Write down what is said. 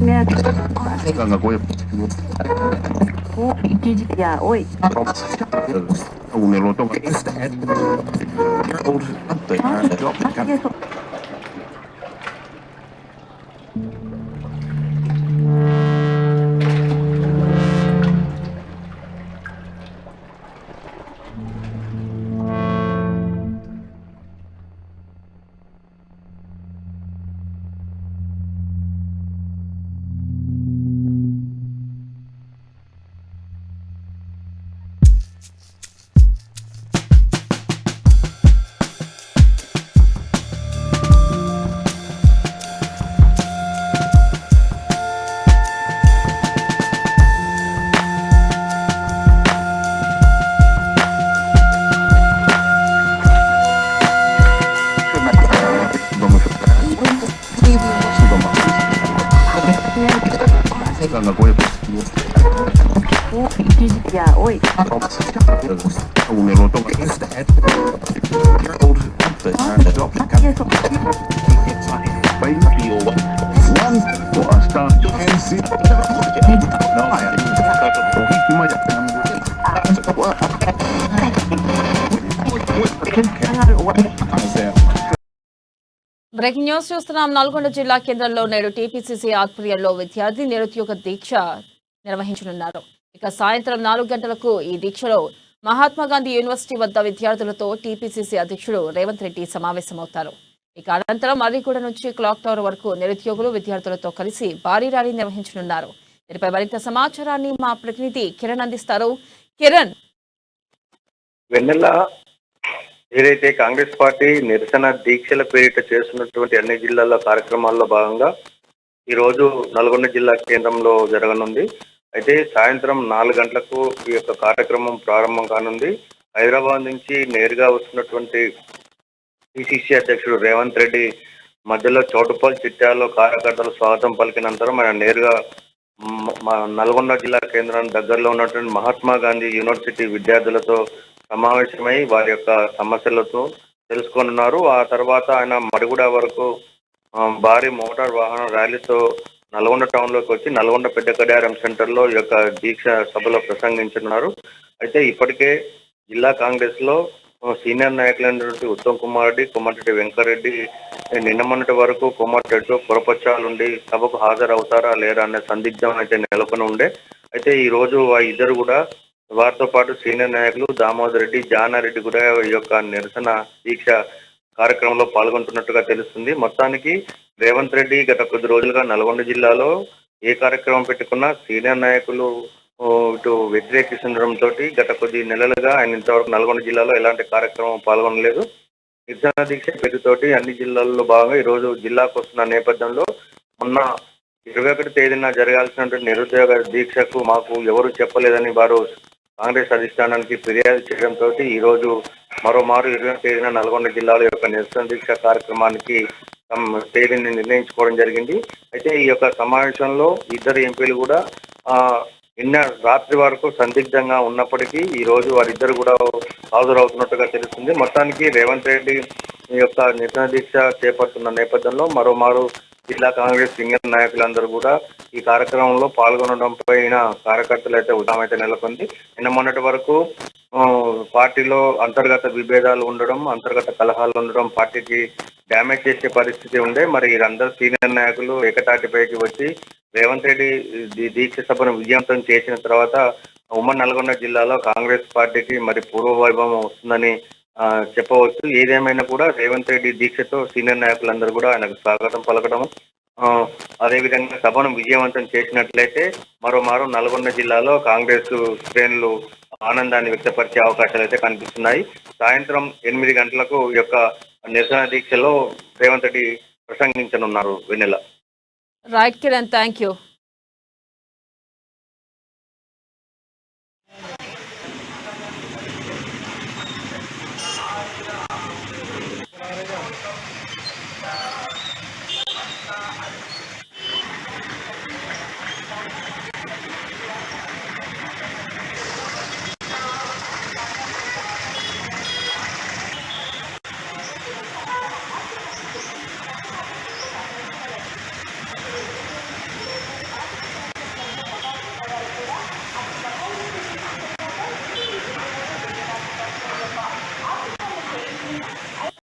Ganga Goy. Ya, hoy. Un eloto. Ganga Goy. Ya, hoy. Un eloto. Breaking news చూస్తున్నాం. నల్గొండ జిల్లా కేంద్రంలో నేడు TPCC ఆధ్వర్యంలో విద్యార్థి నిరుద్యోగ దీక్ష నిర్వహించనున్నారు. ఇక సాయంత్రం 4 గంటలకు ఈ దీక్షలో మహాత్మాగాంధీ యూనివర్సిటీ వద్ద విద్యార్థులతో టీపీసీసీ అధ్యక్షుడు రేవంత్ రెడ్డి సమావేశమవుతారు. ఇక అనంతరం మర్రిగూడ నుంచి క్లాక్ టవర్ వరకు నిరుద్యోగులు విద్యార్థులతో కలిసి భారీ ర్యాలీ నిర్వహించనున్నారు. దీనిపై మరింత సమాచారాన్ని మా ప్రతినిధి కిరణ్ అందిస్తారు. కిరణ్, వెన్నెల ఏదైతే కాంగ్రెస్ పార్టీ నిరసన దీక్షల పేరిట చేస్తున్నటువంటి అన్ని జిల్లాల కార్యక్రమాల్లో భాగంగా ఈ రోజు నల్గొండ జిల్లా కేంద్రంలో జరగనుంది. అయితే సాయంత్రం 4 గంటలకు ఈ యొక్క కార్యక్రమం ప్రారంభం కానుంది. హైదరాబాద్ నుంచి నేరుగా వస్తున్నటువంటి పిసిసి అధ్యక్షుడు రేవంత్ రెడ్డి మధ్యలో చౌటుపల్ చిట్యాలలో కార్యకర్తలు స్వాగతం పలికినంతరం ఆయన నేరుగా నల్గొండ జిల్లా కేంద్రం దగ్గరలో ఉన్నటువంటి మహాత్మా గాంధీ యూనివర్సిటీ విద్యార్థులతో సమావేశమై వారి యొక్క సమస్యలతో తెలుసుకోనున్నారు. ఆ తర్వాత ఆయన మరుగుడ వరకు భారీ మోటార్ వాహన ర్యాలీతో నల్గొండ టౌన్లోకి వచ్చి నల్గొండ పెద్ద గడియారం సెంటర్లో ఈ యొక్క దీక్ష సభలో ప్రసంగించనున్నారు. అయితే ఇప్పటికే జిల్లా కాంగ్రెస్ లో సీనియర్ నాయకులైనటువంటి ఉత్తమ్ కుమార్ రెడ్డి, కోమటిరెడ్డి వెంకరెడ్డి నిన్న మొన్నటి వరకు కోమటిరెడ్డితో పొరపచ్చాలుండి సభకు హాజరవుతారా లేరా అనే సందిగ్ధం అయితే నెలకొని ఉండే. అయితే ఈ రోజు ఆ ఇద్దరు కూడా వారితో పాటు సీనియర్ నాయకులు దామోదర్ రెడ్డి, జానారెడ్డి కూడా ఈ యొక్క నిరసన దీక్ష కార్యక్రమంలో పాల్గొంటున్నట్టుగా తెలుస్తుంది. మొత్తానికి రేవంత్ రెడ్డి గత కొద్ది రోజులుగా నల్గొండ జిల్లాలో ఏ కార్యక్రమం పెట్టుకున్నా సీనియర్ నాయకులు ఇటు వ్యతిరేకిస్తుండటంతో గత కొద్ది నెలలుగా ఆయన ఇంతవరకు నల్గొండ జిల్లాలో ఎలాంటి కార్యక్రమం పాల్గొనలేదు. నిరసన దీక్ష పేరుతోటి అన్ని జిల్లాల్లో భాగంగా ఈరోజు జిల్లాకు వస్తున్న నేపథ్యంలో మొన్న 21 తేదీన జరగాల్సినటువంటి నిరుద్యోగ దీక్షకు మాకు ఎవరు చెప్పలేదని వారు కాంగ్రెస్ అధిష్టానానికి ఫిర్యాదు చేయడంతో ఈ రోజు మరోమారు 20 తేదీన నల్గొండ జిల్లాలో యొక్క నిరసన దీక్ష కార్యక్రమానికి తేదీని నిర్ణయించుకోవడం జరిగింది. అయితే ఈ యొక్క సమావేశంలో ఇద్దరు ఎంపీలు కూడా నిన్న రాత్రి వరకు సందిగ్ధంగా ఉన్నప్పటికీ ఈ రోజు వారిద్దరు కూడా హాజరవుతున్నట్టుగా తెలుస్తుంది. మొత్తానికి రేవంత్ రెడ్డి ఈ యొక్క నిరసన దీక్ష చేపడుతున్న నేపథ్యంలో మరోమారు జిల్లా కాంగ్రెస్ సీనియర్ నాయకులందరూ కూడా ఈ కార్యక్రమంలో పాల్గొనడం పైన కార్యకర్తలు అయితే ఉదామైతే నెలకొంది. నిన్న మొన్నటి వరకు పార్టీలో అంతర్గత విభేదాలు ఉండడం, అంతర్గత కలహాలు ఉండడం పార్టీకి డ్యామేజ్ చేసే పరిస్థితి ఉండే. మరి వీరందరూ సీనియర్ నాయకులు ఏకతాటిపైకి వచ్చి రేవంత్ రెడ్డి దీక్ష సభను విజయవంతం చేసిన తర్వాత ఉమ్మడి నల్గొండ జిల్లాలో కాంగ్రెస్ పార్టీకి మరి పూర్వ వైభవం వస్తుందని చెప్పవచ్చు. ఏదేమైనా కూడా రేవంత్ రెడ్డి దీక్షతో సీనియర్ నాయకులందరూ కూడా ఆయనకు స్వాగతం పలకడం, అదేవిధంగా సభను విజయవంతం చేసినట్లయితే మరోమారు నల్గొండ జిల్లాలో కాంగ్రెస్ శ్రేణులు ఆనందాన్ని వ్యక్తపరిచే అవకాశాలు అయితే కనిపిస్తున్నాయి. సాయంత్రం 8 గంటలకు ఈ యొక్క నిరసన దీక్షలో రేవంత్ రెడ్డి ప్రసంగించనున్నారు. Vennela. Right Kiran, thank you.